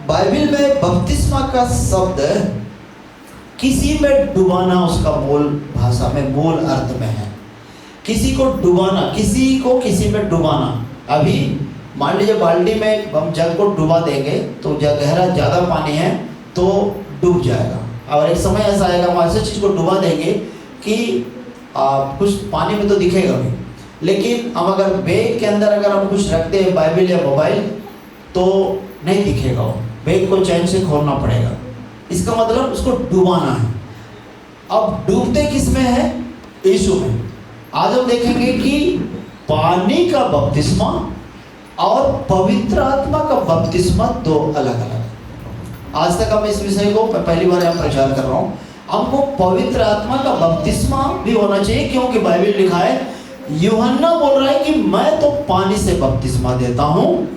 Bible में बपतिस्मा का शब्द किसी में डुबाना उसका मूल भाषा में मूल अर्थ में है। किसी को डुबाना, किसी को किसी में डुबाना। अभी मान लीजिए बाल्टी में हम जग को डुबा देंगे तो जग गहरा ज़्यादा पानी है तो डूब जाएगा। और एक समय ऐसा आएगा हम ऐसे चीज़ को डुबा देंगे कि कुछ पानी में तो दिखेगा भी, लेकिन हम अगर बैग के अंदर अगर हम कुछ रखते हैं बाइबल या मोबाइल तो नहीं दिखेगा। वो बैग को चैन से खोलना पड़ेगा। इसका मतलब उसको डुबाना है। अब डूबते किस में है? यीशु में। आज हम देखेंगे कि पानी का बपतिस्मा और पवित्र आत्मा का बपतिस्मा दो अलग अलग। आज तक हम इस विषय को पहली बार यहाँ प्रचार कर रहा हूँ। हमको पवित्र आत्मा का बपतिस्मा भी होना चाहिए, क्योंकि बाइबल लिखा है, यूहन्ना बोल रहा है कि मैं तो पानी से बपतिस्मा देता हूँ,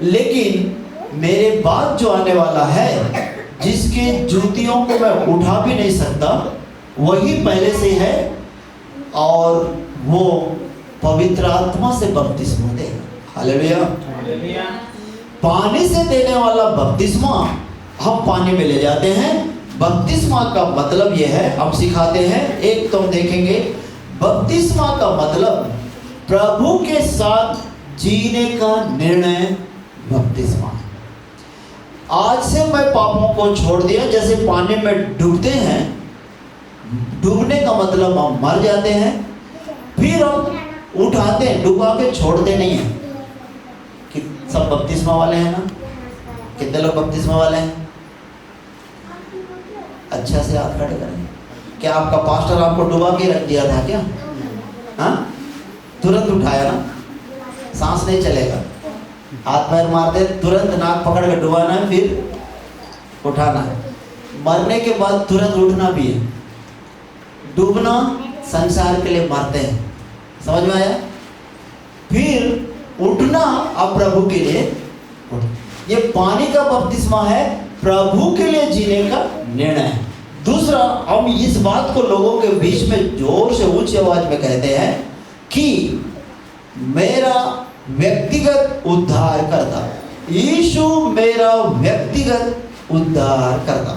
लेकिन मेरे बाद जो आने वाला है जिसके जूतियों को मैं उठा भी नहीं सकता वही पहले से है और वो पवित्र आत्मा से बपतिस्मा देगा। हालेलुया। पानी से देने वाला बपतिस्मा हम पानी में ले जाते हैं। बपतिस्मा का मतलब यह है, हम सिखाते हैं। एक तो हम देखेंगे बपतिस्मा का मतलब प्रभु के साथ जीने का निर्णय बपतिस्मा। आज से मैं पापों को छोड़ दिया, जैसे पानी में डूबते हैं, डूबने का मतलब हम मर जाते हैं, फिर हम उठाते हैं, डुबा के छोड़ते नहीं हैं। कि सब बपतिस्मा वाले हैं ना? कितने लोग बपतिस्मा वाले हैं? अच्छा से हाथ खड़े करें। क्या आपका पास्टर आपको डुबा के रख दिया था क्या? हाँ, तुरंत उठाया ना, सांस नहीं चलेगा, हाथ पैर मारते तुरंत नाक पकड़ के डुबाना है, फिर उठाना है। मरने के बाद तुरंत उठना भी है। डूबना संसार के लिए मरते हैं, समझ में आया? फिर उठना अब प्रभु के लिए। ये पानी का बपतिस्मा है, प्रभु के लिए जीने का निर्णय है। दूसरा, हम इस बात को लोगों के बीच में जोर से ऊंची आवाज में कहते हैं कि मेरा व्यक्तिगत उद्धार करता, यीशु मेरा व्यक्तिगत उद्धार करता।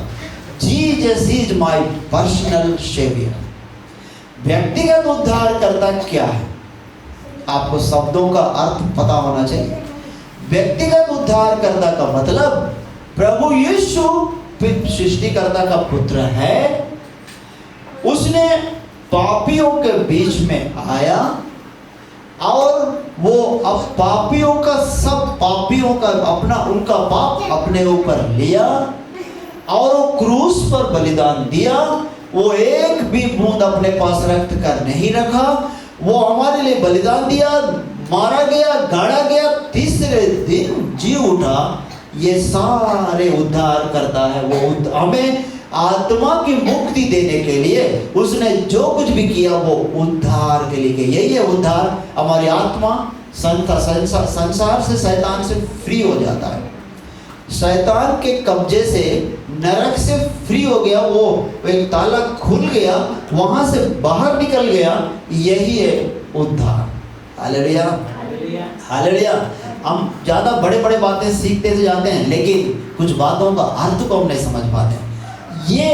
Jesus is my personal saviour. व्यक्तिगत उद्धार करता क्या है? आपको शब्दों का अर्थ पता होना चाहिए। व्यक्तिगत उद्धार करता का मतलब प्रभु यीशु सृष्टिकर्ता का पुत्र है। उसने पापियों के बीच में आया और वो अब पापियों का अपना उनका पाप अपने ऊपर लिया और वो क्रूस पर बलिदान दिया। वो एक भी बूंद अपने पास रक्त का नहीं रखा, वो हमारे लिए बलिदान दिया, मारा गया, गाड़ा गया, तीसरे दिन जी उठा। ये सारे उद्धार करता है। वो हमें आत्मा की मुक्ति देने के लिए उसने जो कुछ भी किया वो उद्धार के लिए किया। यही है उद्धार। हमारी आत्मा संसार से, शैतान से फ्री हो जाता है। शैतान के कब्जे से, नरक से फ्री हो गया। वो एक ताला खुल गया, वहां से बाहर निकल गया। यही है उद्धार। Hallelujah, hallelujah. हम ज़्यादा बड़े बड़े बातें सीखते से जाते हैं, लेकिन कुछ बातों का अर्थ को हम नहीं समझ पाते। ये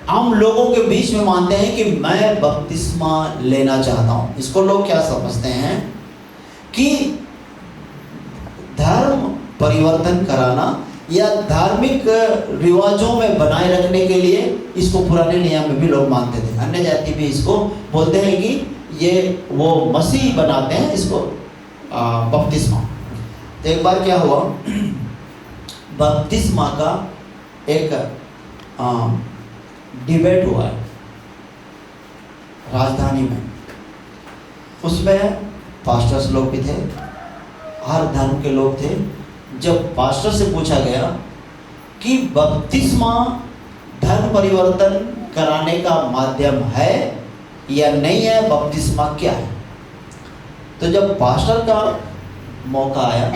हम लोगों के बीच में मानते हैं कि मैं बपतिस्मा लेना चाहता हूँ। इसको लोग क्या समझते हैं कि धर्म परिवर्तन कराना या धार्मिक रिवाजों में बनाए रखने के लिए इसको पुराने नियम में भी लोग मानते थे। अन्य जाति भी इसको बोलते हैं कि ये वो मसीह बनाते हैं इसको बपतिस्मा। तो एक बार क्या हुआ, बपतिस्मा का एक डिबेट हुआ है राजधानी में। उसमें पास्टर्स लोग भी थे, हर धर्म के लोग थे। जब पास्टर से पूछा गया कि बपतिस्मा धर्म परिवर्तन कराने का माध्यम है या नहीं है, बपतिस्मा क्या है, तो जब पास्टर का मौका आया,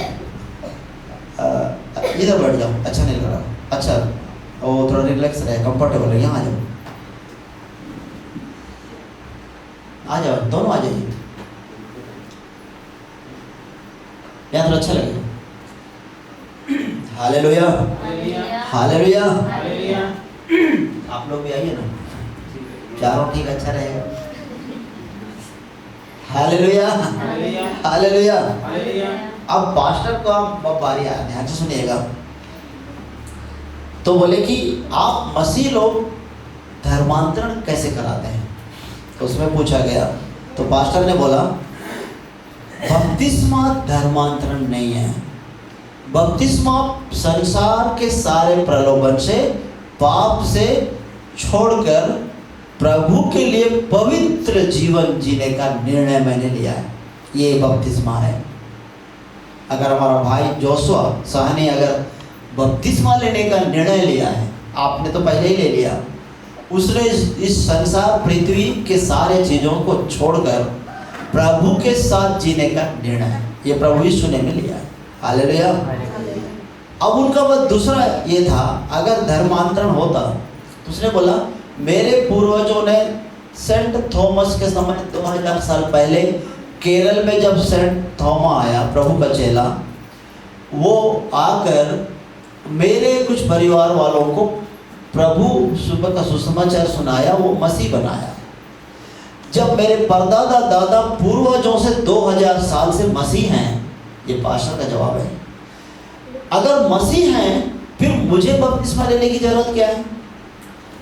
इधर बैठ जाओ, अच्छा नहीं लग रहा, अच्छा वो थोड़ा रिलैक्स रहे, कंफर्टेबल है, यहाँ आ जाओ, दोनों आ जाइए, यहाँ थोड़ा अच्छा लगेगा। Hallelujah, hallelujah. हालेलुया। आप लोग भी आइए ना, चारों ठीक अच्छा रहेगा। Hallelujah, hallelujah. हालेलुया। हालेलुया। अब पास्टर को आप बारी आया, ध्यान से सुनिएगा। तो बोले कि आप मसीह लोग धर्मांतरण कैसे कराते हैं, तो उसमें पूछा गया, तो पास्टर ने बोला बपतिस्मा धर्मांतरण नहीं है। बपतिस्मा संसार के सारे प्रलोभन से, पाप से छोड़कर प्रभु के लिए पवित्र जीवन जीने का निर्णय मैंने लिया है, ये बपतिस्मा है। अगर हमारा भाई जोशुआ साहनी अगर बपतिस्मा लेने का निर्णय लिया है, आपने तो पहले ही ले लिया, उसने इस संसार पृथ्वी के सारे चीज़ों को छोड़कर प्रभु के साथ जीने का निर्णय ये प्रभु यीशु ने लिया है। हालेलुया। अब उनका बस दूसरा ये था, अगर धर्मांतरण होता तो उसने बोला मेरे पूर्वजों ने सेंट थॉमस के समय 2000 साल पहले केरल में जब सेंट थॉमा आया, प्रभु का चेला, वो आकर मेरे कुछ परिवार वालों को प्रभु सुबह का सुसमाचार सुनाया, वो मसीह बनाया। जब मेरे परदादा दादा पूर्वजों से 2000 साल से मसीह हैं, ये पास्टर का जवाब है। अगर मसीह हैं फिर मुझे बपतिस्मा लेने की जरूरत क्या है?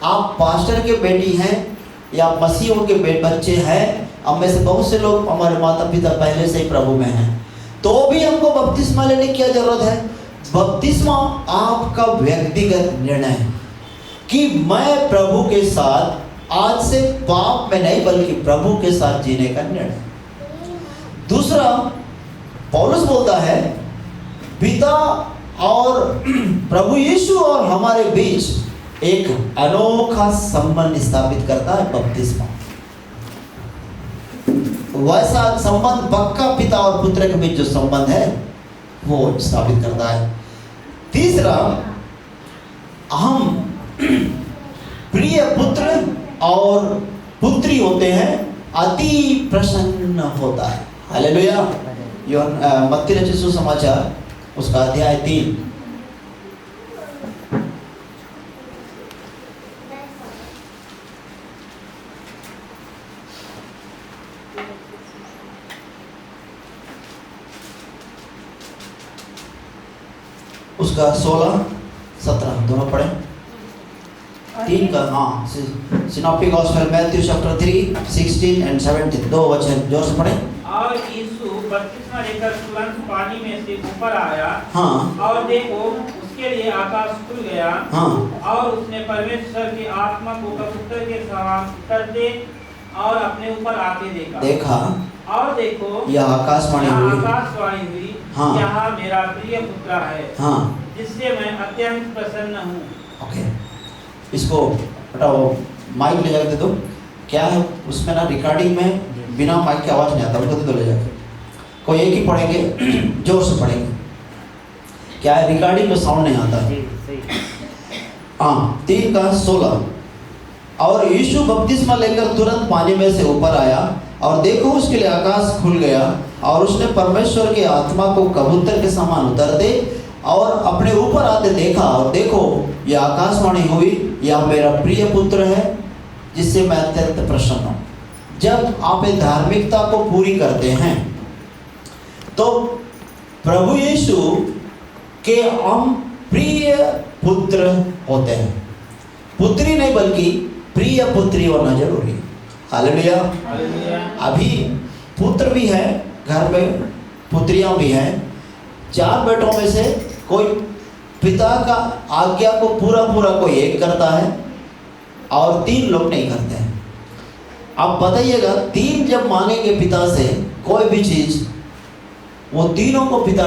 आप पास्टर के बेटी हैं या मसीहों के बच्चे हैं, हम में से बहुत से लोग हमारे माता पिता पहले से ही प्रभु में हैं, तो भी हमको बपतिस्मा लेने की क्या जरूरत है? बपतिस्मा आपका व्यक्तिगत निर्णय है कि मैं प्रभु के साथ आज से पाप में नहीं बल्कि प्रभु के साथ जीने का निर्णय। दूसरा, पौलुस बोलता है पिता और प्रभु यीशु और हमारे बीच एक अनोखा संबंध स्थापित करता है बपतिस्मा। वैसा संबंध पक्का पिता और पुत्र के बीच जो संबंध है वो स्थापित करता है। तीसरा, हम प्रिय पुत्र और पुत्री होते हैं, अति प्रसन्न होता है। हालेलुया। मत्ती रचित सुसमाचार उसका अध्याय 3 उसका 16-17 दोनों पढ़े। 3 का, हाँ, synoptic gospel Matthew chapter 3 16 and 17, 2 वचन जोर से पढ़े। और यीशु बपतिस्मा लेकर तुरंत पानी में से ऊपर आया, हाँ, और देखो उसके लिए आकाश खुल गया, हाँ, और उसने परमेश्वर की आत्मा को कबूतर के समान उतरते और अपने ऊपर आते देखा। और देखो यह आकाशवाणी हुई, हाँ, यहाँ मेरा प्रिय पुत्र है, हाँ, जिससे मैं अत्यंत प्रसन्न हूँ। ओके, इसको हटाओ, माइक ले जाके दे दो। क्या है उसमें ना, रिकॉर्डिंग में बिना माइक की आवाज़ नहीं आता, उनको दे दो ले जाके। कोई एक ही पढ़ेंगे, जोर से पढ़ेंगे। क्या है, रिकॉर्डिंग में साउंड नहीं आता। हाँ, 3 का 16। और यीशु बपतिस्मा लेकर तुरंत पानी में से ऊपर आया, और देखो उसके लिए आकाश खुल गया, और उसने परमेश्वर की आत्मा को कबूतर के समान उतरते और अपने ऊपर आते देखा, और देखो यह आकाशवाणी हुई, यह मेरा प्रिय पुत्र है जिससे मैं अत्यंत प्रसन्न हूँ। जब आप धार्मिकता को पूरी करते हैं तो प्रभु यीशु के हम प्रिय पुत्र होते हैं। पुत्री नहीं बल्कि प्रिय पुत्री होना जरूरी। हालेलुया। अभी पुत्र भी है घर में, पुत्रियां भी हैं। 4 बेटों में से कोई पिता का आज्ञा को पूरा कोई एक करता है और 3 लोग नहीं करते हैं। आप बताइएगा, 3 जब मांगेंगे पिता से कोई भी चीज़, वो तीनों को पिता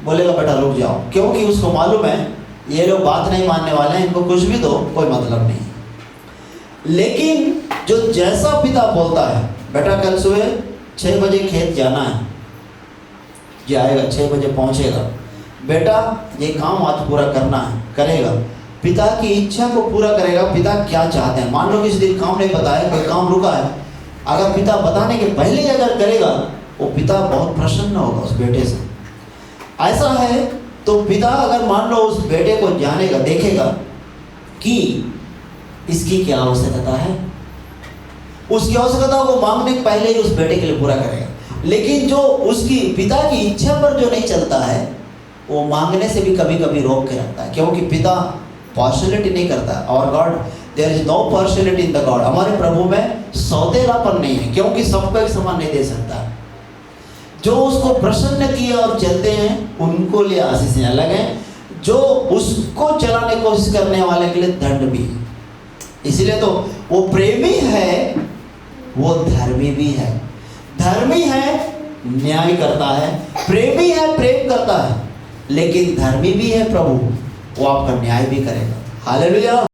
बोलेगा बेटा रुक जाओ, क्योंकि उसको मालूम है ये लोग बात नहीं मानने वाले हैं, इनको कुछ भी दो कोई मतलब नहीं। लेकिन जो जैसा पिता बोलता है, बेटा कल सुबह 6 बजे खेत जाना है, जाएगा 6 बजे पहुंचेगा, बेटा ये काम आज पूरा करना है, करेगा। पिता की इच्छा को पूरा करेगा। पिता क्या चाहते हैं, मान लो किसी दिन काम नहीं बताया, कोई काम रुका है, अगर पिता बताने के पहले ही अगर करेगा, वो पिता बहुत प्रसन्न होगा उस बेटे से। ऐसा है तो पिता अगर मान लो उस बेटे को जानेगा, देखेगा कि इसकी क्या आवश्यकता है, उसकी आवश्यकता को मांगने के पहले ही उस बेटे के लिए पूरा करेगा। लेकिन जो उसकी पिता की इच्छा पर जो नहीं चलता है, वो मांगने से भी कभी कभी रोक के रखता है, क्योंकि पिता पार्शियलिटी नहीं करता। और God, there is no partiality in the God. हमारे प्रभु में सौतेलापन नहीं है, क्योंकि सबको एक समान नहीं दे सकता। जो उसको प्रसन्न किए और चलते हैं उनको लिए आशीषें अलग हैं, जो उसको चलाने की कोशिश करने वाले के लिए दंड भी है। इसलिए तो वो प्रेमी है, वो धर्मी भी है। धर्मी है, न्याय करता है, प्रेमी है, प्रेम करता है, लेकिन धर्मी भी है प्रभु, वो आपका न्याय भी करेगा। हालेलुया।